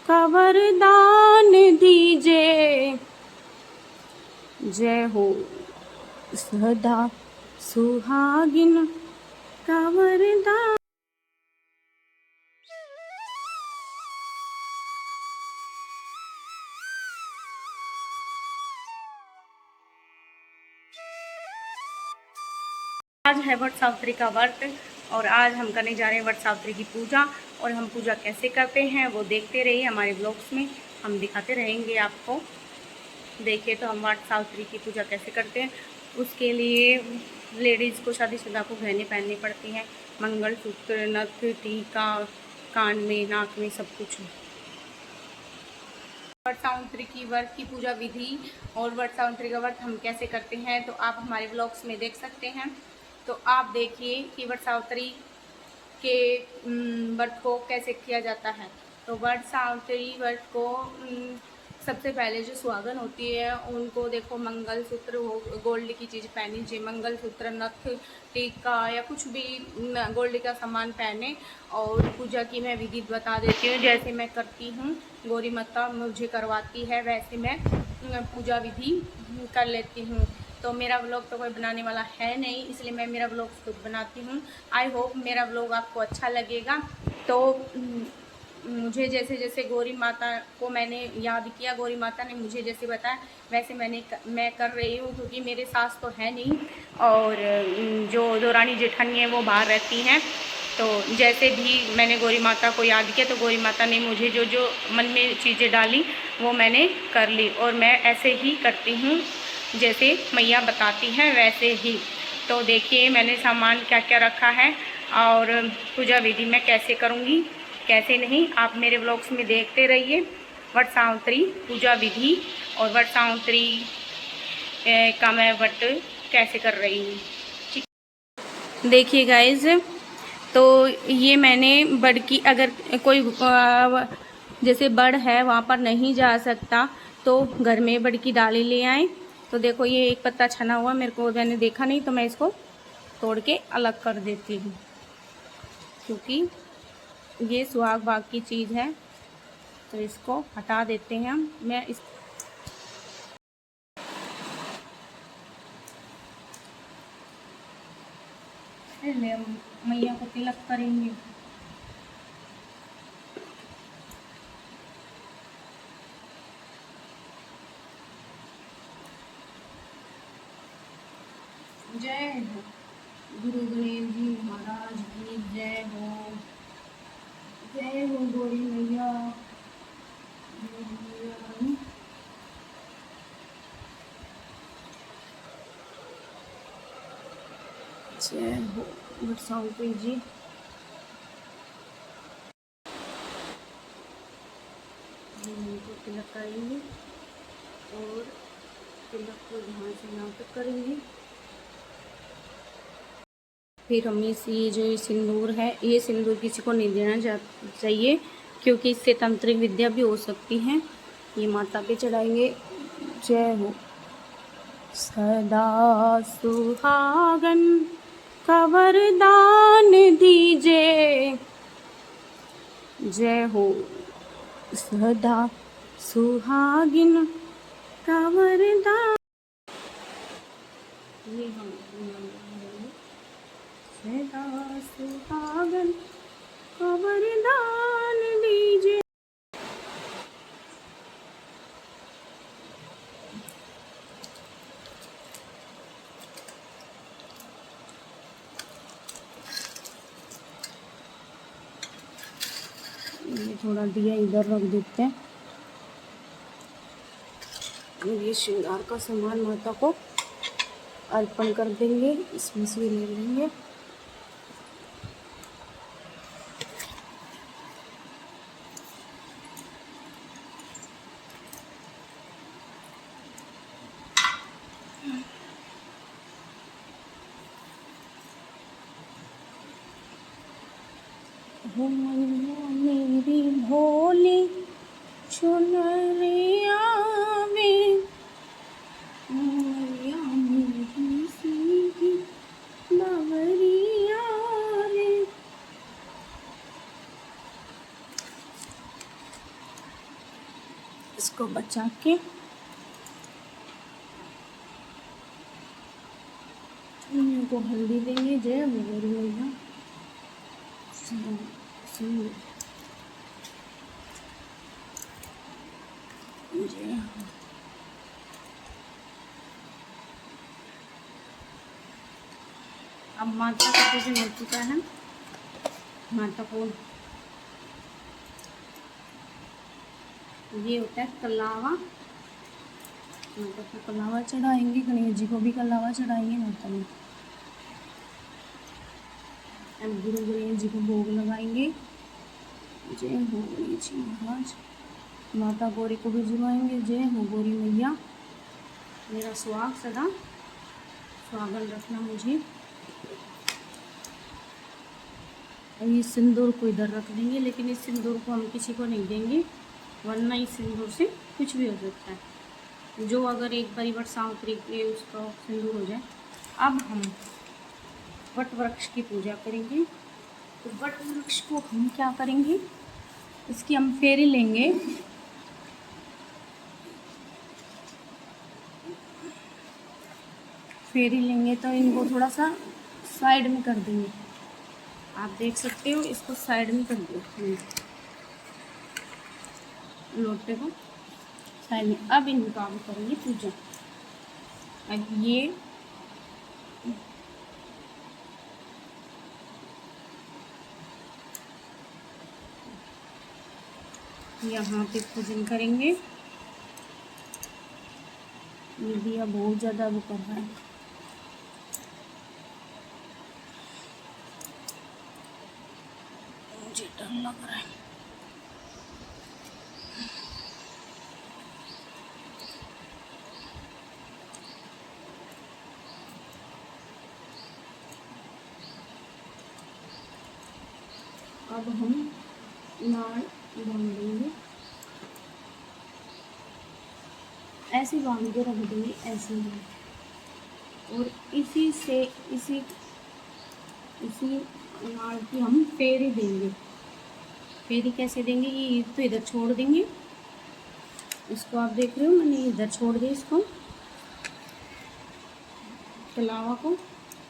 का वरदान दीजे, जय हो सदा सुहागिन का वरदान। आज है वट सावित्री का व्रत और आज हम करने जा रहे हैं वट सावित्री की पूजा। और हम पूजा कैसे करते हैं वो देखते रहिए, हमारे ब्लॉग्स में हम दिखाते रहेंगे आपको। देखिए तो हम वट सावित्री की पूजा कैसे करते हैं। उसके लिए लेडीज़ को, शादीशुदा को गहने पहननी पड़ती हैं, मंगलसूत्र, नथ, टीका, कान में, नाक में, सब कुछ। वट सावित्री की व्रत की पूजा विधि और वट सावित्री का व्रत हम कैसे करते हैं तो आप हमारे ब्लॉग्स में देख सकते हैं। तो आप देखिए कि वट सावित्री के व्रत को कैसे किया जाता है। तो वट सावित्री व्रत को सबसे पहले जो सुहागन होती है उनको देखो मंगलसूत्र हो, गोल्ड की चीज़ पहनी चाहिए, मंगलसूत्र, नथ, टीका या कुछ भी गोल्ड का सामान पहने। और पूजा की मैं विधि बता देती हूँ, जैसे मैं करती हूँ, गौरी माता मुझे करवाती है वैसे मैं पूजा विधि कर लेती हूँ। तो मेरा व्लॉग तो कोई बनाने वाला है नहीं, इसलिए मैं मेरा व्लॉग खुद बनाती हूँ। आई होप मेरा व्लॉग आपको अच्छा लगेगा। तो मुझे जैसे जैसे गौरी माता को मैंने याद किया, गौरी माता ने मुझे जैसे बताया वैसे मैं कर रही हूँ, क्योंकि मेरे सास तो है नहीं और जो दौरानी जेठानी है वो बाहर रहती हैं। तो जैसे भी मैंने गौरी माता को याद किया तो गौरी माता ने मुझे जो जो मन में चीज़ें डाली वो मैंने कर ली, और मैं ऐसे ही करती हूँ जैसे मैया बताती हैं वैसे ही। तो देखिए मैंने सामान क्या क्या रखा है और पूजा विधि मैं कैसे करूँगी कैसे नहीं, आप मेरे व्लॉग्स में देखते रहिए। वट सावित्री पूजा विधि और वट सावित्री का मैं वट कैसे कर रही हूँ, ठीक। देखिए गाइज, तो ये मैंने बड़ की, अगर कोई जैसे बड़ है वहाँ पर नहीं जा सकता तो घर में बड़ की डाली ले आएँ। तो देखो ये एक पत्ता छना हुआ, मेरे को मैंने देखा नहीं तो मैं इसको तोड़ के अलग कर देती हूँ, क्योंकि ये सुहाग भाग की चीज़ है। तो इसको हटा देते हैं हम। मैं इस मैया को तिलक करेंगे। जय हो गुरु गणेश जी महाराज की जय हो, जय हो गौरी मैया, जय हो वट सावित्री जी। इनको तिलक करेंगे और तिलक को यहाँ से यहाँ तक करेंगे। फिर हम ये जो सिंदूर है, ये सिंदूर किसी को नहीं देना चाहिए, क्योंकि इससे तंत्रिक विद्या भी हो सकती है। ये माता पे चढ़ाएंगे। जय हो सदा सुहागन का वरदान दीजे, जय हो सदा सुहागिन का वरदान। ये हम सदा सुहागन का वरदान दीजे। ये थोड़ा दिया इधर रख देते हैं। ये श्रृंगार का सामान माता को अर्पण कर देंगे, इसमें से ले लेंगे। हो मैया मेरी भोली चुनरिया में, मैया मेरी सीधी बावरिया रे। इसको बचा के इनको हल्दी देंगे। जय भगवान मैया जय। अब माता का पूजन हो चुका है। माता को ये होता है कलावा, माता को कलावा चढ़ाएंगे, गणेश जी को भी कलावा चढ़ाएंगे माता में। अब गुरु गणेश जी को भोग लगाएंगे। जय हो गणेश जी महाराज। माता गौरी को भी जुड़वाएंगे। जय हो गौरी मैया, मेरा सुहाग सदा सुहागन रखना मुझे। ये सिंदूर को इधर रख देंगे, लेकिन इस सिंदूर को हम किसी को नहीं देंगे, वरना इस सिंदूर से कुछ भी हो सकता है। जो अगर एक बारी वट सावित्री के उसका सिंदूर हो जाए। अब हम वट वृक्ष की पूजा करेंगे। तो वट वृक्ष को हम क्या करेंगे, इसकी हम फेरी लेंगे। फेरी लेंगे तो इनको थोड़ा सा साइड में कर देंगे। आप देख सकते हो, इसको साइड में कर दो, लोटे को साइड में। अब इनका हम करेंगे पूजा। अब ये यहाँ पे पूजन करेंगे। ये दिया बहुत ज़्यादा वो कर रहा है। मुझे डर लग रहा है। अब हम नाड़ बांध देंगे, ऐसे बांध के रख देंगे, ऐसे ही। और इसी से इसी नाड़ की हम फेरी देंगे। फेरी कैसे देंगे, ये तो इधर छोड़ देंगे, इसको आप देख रहे हो मैंने इधर छोड़ दिया। इसको कलावा को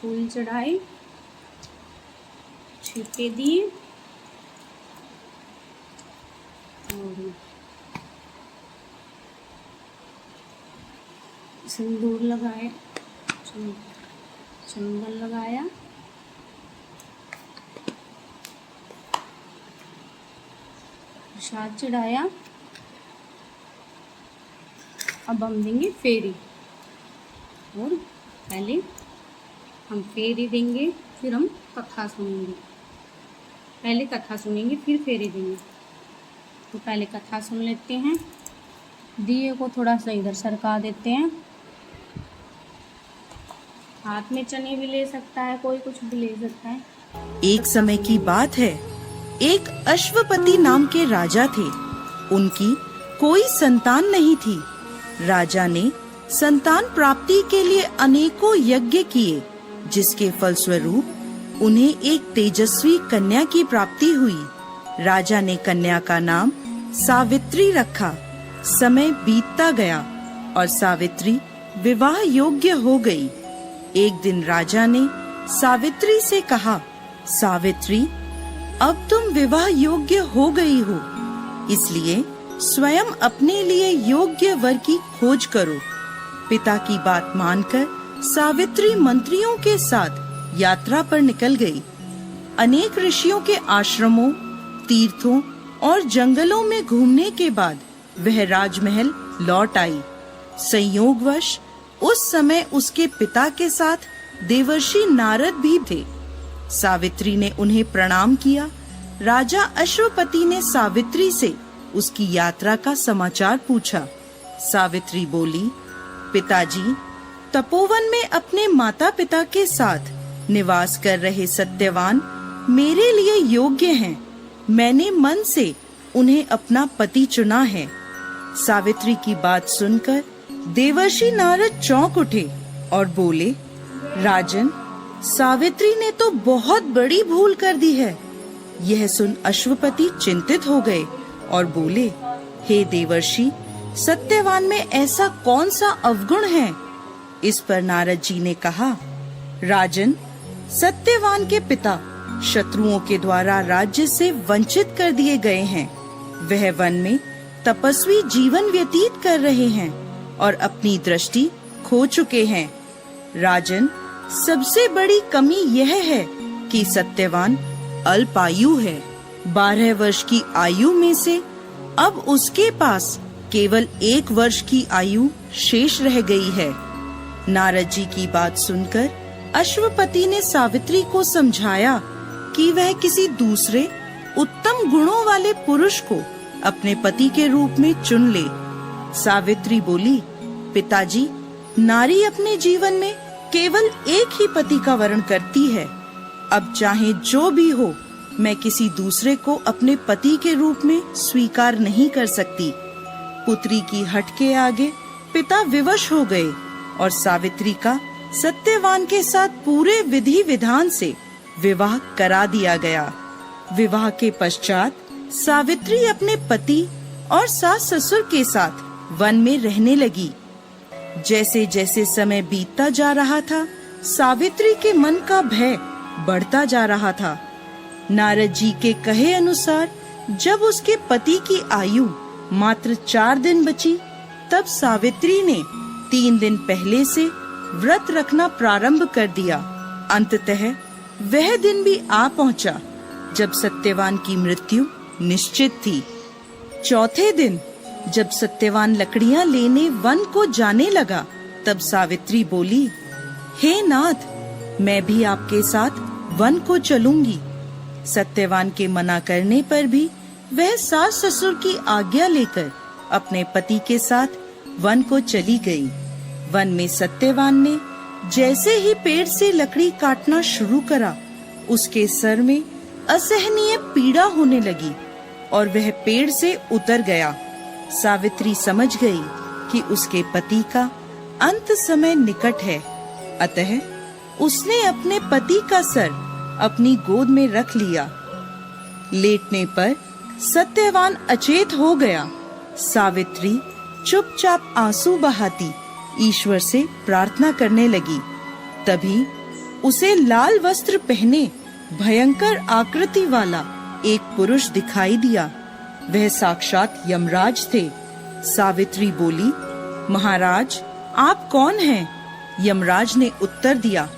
फूल चढ़ाए, छिपे दिए और सिंदूर लगाए, चंदन लगाया, प्रसाद चढ़ाया। अब हम देंगे फेरी, और पहले हम फेरी देंगे, फिर हम कथा सुनेंगे। पहले कथा सुनेंगे फिर फेरी देंगे। तो पहले कथा सुन लेते हैं। दिए को थोड़ा सा इधर सरका देते हैं। हाथ में चने भी ले सकता है कोई, कुछ भी ले सकता है। एक समय की बात है, एक अश्वपति नाम के राजा थे। उनकी कोई संतान नहीं थी। राजा ने संतान प्राप्ति के लिए अनेकों यज्ञ किए, जिसके फलस्वरूप उन्हें एक तेजस्वी कन्या की प्राप्ति हुई। राजा ने कन्या का नाम सावित्री रखा। समय बीतता गया और सावित्री विवाह योग्य हो गई। एक दिन राजा ने सावित्री से कहा, सावित्री, अब तुम विवाह योग्य हो गई हो, इसलिए स्वयं अपने लिए योग्य वर की खोज करो। पिता की बात मानकर सावित्री मंत्रियों के साथ यात्रा पर निकल गई। अनेक ऋषियों के आश्रमों, तीर्थों और जंगलों में घूमने के बाद वह राजमहल लौट आई। संयोगवश उस समय उसके पिता के साथ देवर्षि नारद भी थे। सावित्री ने उन्हें प्रणाम किया। राजा अश्वपति ने सावित्री से उसकी यात्रा का समाचार पूछा। सावित्री बोली, पिताजी, तपोवन में अपने माता पिता के साथ निवास कर रहे सत्यवान मेरे लिए योग्य हैं। मैंने मन से उन्हें अपना पति चुना है। सावित्री की बात सुनकर देवर्षि नारद चौंक उठे और बोले, राजन, सावित्री ने तो बहुत बड़ी भूल कर दी है। यह सुन अश्वपति चिंतित हो गए और बोले, हे देवर्षि, सत्यवान में ऐसा कौन सा अवगुण है? इस पर नारद जी ने कहा, राजन, सत्यवान के पिता शत्रुओं के द्वारा राज्य से वंचित कर दिए गए हैं। वह वन में तपस्वी जीवन व्यतीत कर रहे हैं और अपनी दृष्टि खो चुके हैं। राजन, सबसे बड़ी कमी यह है कि सत्यवान अल्पायु है। 12 वर्ष की आयु में से अब उसके पास केवल 1 वर्ष की आयु शेष रह गई है। नारद जी की बात सुनकर अश्वपति ने सावित्री को समझाया कि वह किसी दूसरे उत्तम गुणों वाले पुरुष को अपने पति के रूप में चुन ले। सावित्री बोली, पिताजी, नारी अपने जीवन में केवल एक ही पति का वरण करती है। अब चाहे जो भी हो, मैं किसी दूसरे को अपने पति के रूप में स्वीकार नहीं कर सकती। पुत्री की हठ के आगे पिता विवश हो गए और सावित्री का सत्यवान के साथ पूरे विधि विधान से विवाह करा दिया गया। विवाह के पश्चात सावित्री अपने पति और सास ससुर के साथ वन में रहने लगी। जैसे जैसे समय बीतता जा रहा था, सावित्री के मन का भय बढ़ता जा रहा था। नारद जी के कहे अनुसार जब उसके पति की आयु मात्र 4 दिन बची, तब सावित्री ने 3 दिन पहले से व्रत रखना प्रारंभ कर दिया। अंततः वह दिन भी आ पहुंचा जब सत्यवान की मृत्यु निश्चित थी। चौथे दिन जब सत्यवान लकड़ियां लेने वन को जाने लगा, तब सावित्री बोली, हे नाथ, मैं भी आपके साथ वन को चलूंगी। सत्यवान के मना करने पर भी वह सास ससुर की आज्ञा लेकर अपने पति के साथ वन को चली गई। वन में सत्यवान ने जैसे ही पेड़ से लकड़ी काटना शुरू करा, उसके सर में असहनीय पीड़ा होने लगी और वह पेड़ से उतर गया। सावित्री समझ गई कि उसके पति का अंत समय निकट है, अतः उसने अपने पति का सर अपनी गोद में रख लिया। लेटने पर सत्यवान अचेत हो गया। सावित्री चुपचाप आंसू बहाती ईश्वर से प्रार्थना करने लगी। तभी उसे लाल वस्त्र पहने भयंकर आकृति वाला एक पुरुष दिखाई दिया। वह साक्षात यमराज थे। सावित्री बोली, महाराज, आप कौन हैं? यमराज ने उत्तर दिया,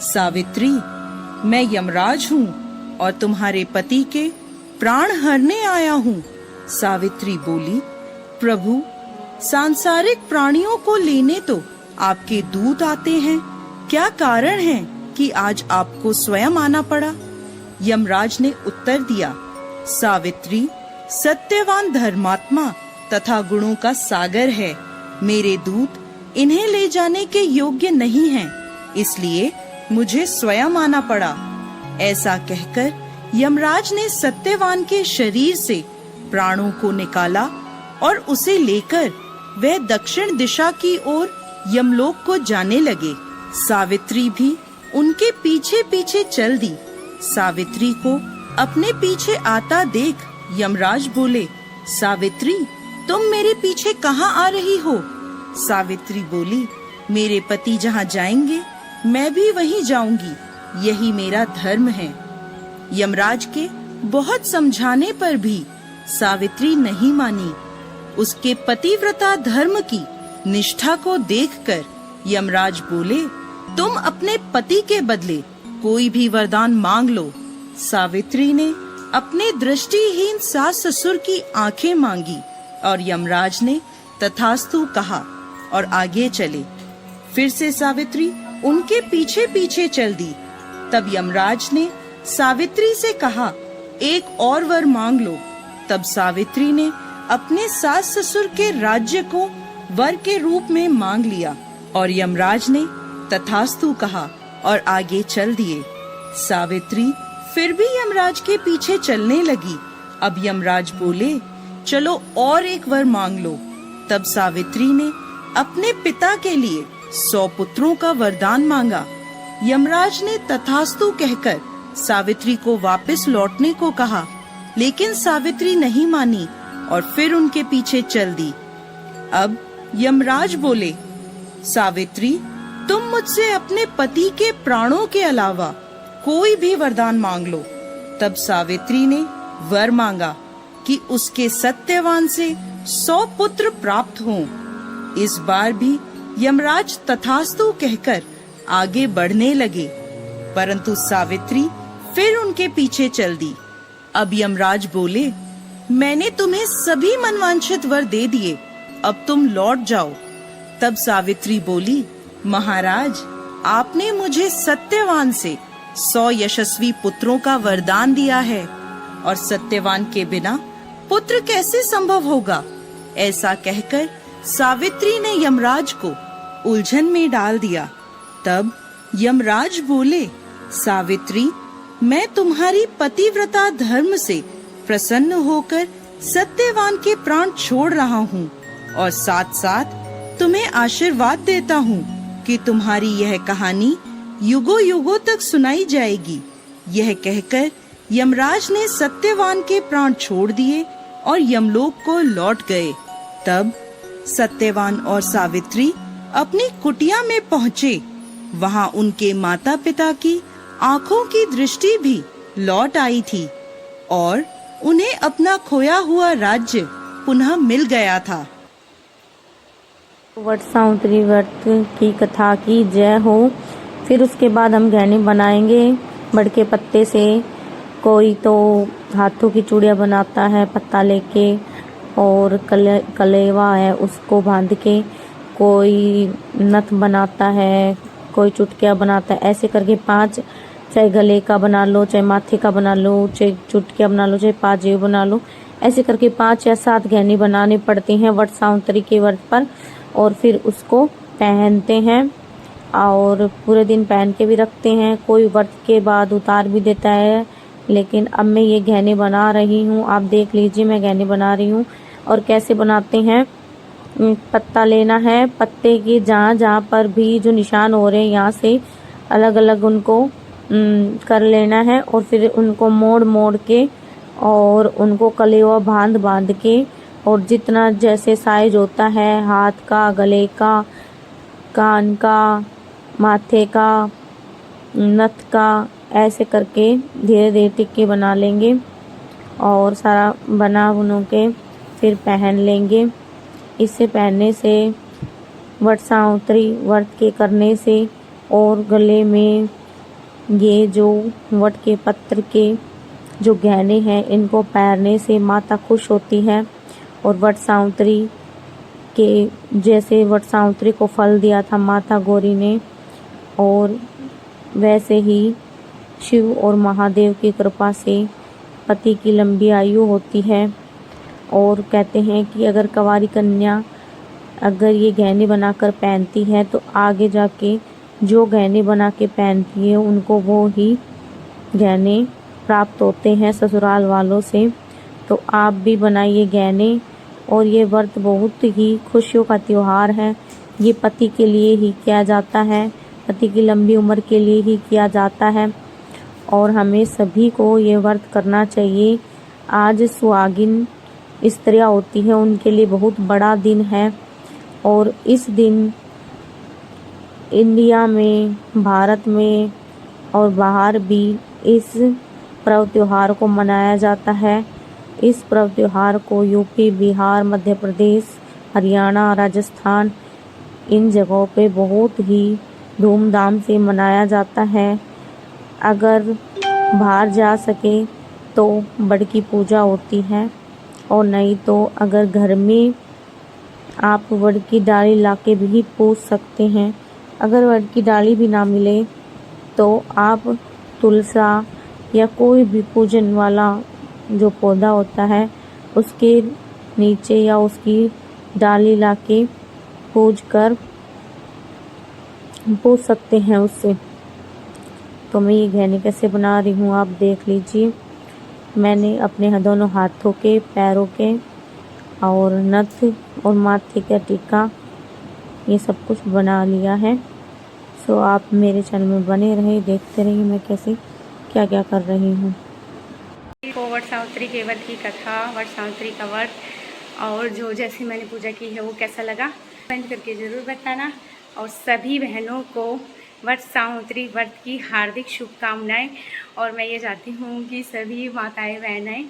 सावित्री, मैं यमराज हूँ और तुम्हारे पति के प्राण हरने आया हूँ। सावित्री बोली, प्रभु, सांसारिक प्राणियों को लेने तो आपके दूत आते हैं, क्या कारण है कि आज आपको स्वयं आना पड़ा? यमराज ने उत्तर दिया, सावित्री, सत्यवान धर्मात्मा तथा गुणों का सागर है। मेरे दूत इन्हें ले जाने के योग्य नहीं हैं, इसलिए मुझे स्वयं आना पड़ा। ऐसा कहकर यमराज ने सत्यवान के शरीर से प्राणों को निकाला और उसे लेकर वह दक्षिण दिशा की ओर यमलोक को जाने लगे। सावित्री भी उनके पीछे पीछे चल दी। सावित्री को अपने पीछे आता देख यमराज बोले, सावित्री, तुम मेरे पीछे कहाँ आ रही हो? सावित्री बोली, मेरे पति जहाँ जाएंगे मैं भी वहीं जाऊंगी, यही मेरा धर्म है। यमराज के बहुत समझाने पर भी सावित्री नहीं मानी। उसके पतिव्रता धर्म की निष्ठा को देखकर यमराज बोले, तुम अपने पति के बदले कोई भी वरदान मांग लो। सावित्री ने अपने दृष्टिहीन सास ससुर की आंखें मांगी और यमराज ने तथास्तु कहा और आगे चले। फिर से सावित्री उनके पीछे पीछे चल दी। तब यमराज ने सावित्री से कहा, एक और वर मांग लो। तब सावित्री ने अपने सास ससुर के राज्य को वर के रूप में मांग लिया और यमराज ने तथास्तु कहा और आगे चल दिए। सावित्री फिर भी यमराज के पीछे चलने लगी। अब यमराज बोले, चलो और एक वर मांग लो। तब सावित्री ने अपने पिता के लिए 100 पुत्रों का वरदान मांगा। यमराज ने तथास्तु कहकर सावित्री को वापस लौटने को कहा, लेकिन सावित्री नहीं मानी और फिर उनके पीछे चल दी। अब यमराज बोले, सावित्री, तुम मुझसे अपने पति के प्राणों के अलावा कोई भी वरदान मांग लो। तब सावित्री ने वर मांगा कि उसके सत्यवान से 100 पुत्र प्राप्त हों। इस बार भी यमराज तथास्तु कहकर आगे बढ़ने लगे, परंतु सावित्री फिर उनके पीछे चल दी। अब यमराज बोले, मैंने तुम्हें सभी मनवांछित वर दे दिए, अब तुम लौट जाओ। तब सावित्री बोली, महाराज, आपने मुझे सत्यवान से 100 यशस्वी पुत्रों का वरदान दिया है, और सत्यवान के बिना पुत्र कैसे संभव होगा? ऐसा कहकर सावित्री ने यमराज को उलझन में डाल दिया। तब यमराज बोले, सावित्री, मैं तुम्हारी पतिव्रता धर्म से प्रसन्न होकर सत्यवान के प्राण छोड़ रहा हूँ, और साथ साथ तुम्हें आशीर्वाद देता हूँ कि तुम्हारी यह कहानी युगों युगों तक सुनाई जाएगी। यह कहकर यमराज ने सत्यवान के प्राण छोड़ दिए और यमलोक को लौट गए। तब सत्यवान और सावित्री अपनी कुटिया में पहुँचे। वहाँ उनके माता पिता की आँखों की दृष्टि भी लौट आई थी और उन्हें अपना खोया हुआ राज्य पुनः मिल गया था। वट सावित्री व्रत की कथा की जय हो। फिर उसके बाद हम गहने बनाएंगे बड़ के पत्ते से। कोई तो हाथों की चूड़ियाँ बनाता है पत्ता लेके, और कलेवा है उसको बांध के, कोई नथ बनाता है, कोई चुटकिया बनाता है। ऐसे करके 5, चाहे गले का बना लो, चाहे माथे का बना लो, चाहे चुटकिया बना लो, चाहे पाजेब बना लो, ऐसे करके 5 या 7 गहने बनाने पड़ते हैं वट सावित्री के व्रत पर। और फिर उसको पहनते हैं और पूरे दिन पहन के भी रखते हैं। कोई व्रत के बाद उतार भी देता है। लेकिन अब मैं ये गहने बना रही हूँ, आप देख लीजिए मैं गहने बना रही हूँ। और कैसे बनाते हैं, पत्ता लेना है, पत्ते के जहाँ जहाँ पर भी जो निशान हो रहे हैं यहाँ से अलग अलग उनको कर लेना है, और फिर उनको मोड़ मोड़ के और उनको कलेवा बांध के, और जितना जैसे साइज होता है हाथ का, गले का, कान का, माथे का, नथ का, ऐसे करके धीरे धीरे टिक्के बना लेंगे और सारा बना बुनों के फिर पहन लेंगे। इसे पहनने से वट सावित्री व्रत के करने से और गले में ये जो वट के पत्र के जो गहने हैं इनको पहनने से माता खुश होती है। और वट सावित्री के जैसे वट सावित्री को फल दिया था माता गौरी ने, और वैसे ही शिव और महादेव की कृपा से पति की लंबी आयु होती है। और कहते हैं कि अगर कंवारी कन्या अगर ये गहने बनाकर पहनती है तो आगे जाके जो गहने बना के पहनती है उनको वो ही गहने प्राप्त होते हैं ससुराल वालों से। तो आप भी बनाइए गहने। और ये व्रत बहुत ही खुशियों का त्योहार है। ये पति के लिए ही किया जाता है, पति की लंबी उम्र के लिए ही किया जाता है, और हमें सभी को ये व्रत करना चाहिए। आज सुहागिन स्त्रियाँ होती हैं उनके लिए बहुत बड़ा दिन है, और इस दिन इंडिया में, भारत में और बाहर भी इस पर्व त्योहार को मनाया जाता है। इस पर्व त्योहार को यूपी, बिहार, मध्य प्रदेश, हरियाणा, राजस्थान इन जगहों पे बहुत ही धूमधाम से मनाया जाता है। अगर बाहर जा सके तो बड़ की पूजा होती है, और नहीं तो अगर घर में आप वड़ की डाली लाके भी पूज सकते हैं। अगर वड़ की डाली भी ना मिले तो आप तुलसा या कोई भी पूजन वाला जो पौधा होता है उसके नीचे या उसकी डाली लाके पूज सकते हैं उससे। तो मैं ये गहने कैसे बना रही हूँ आप देख लीजिए। मैंने अपने दोनों हाथों के, पैरों के और नथ और माथे का टीका ये सब कुछ बना लिया है। सो आप मेरे चैनल में बने रहे, देखते रहिए मैं कैसे क्या क्या कर रही हूँ। वट सावित्री के व्रत की कथा, वट सावित्री का व्रत और जो जैसे मैंने पूजा की है वो कैसा लगा कमेंट करके ज़रूर बताना। और सभी बहनों को वट सावित्री व्रत की हार्दिक शुभकामनाएं। और मैं ये चाहती हूँ कि सभी माताएं बहनें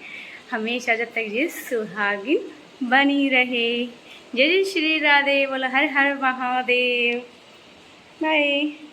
हमेशा जब तक ये सुहागिन बनी रहे। जय जय श्री राधे, बोलो हर हर महादेव। बाय।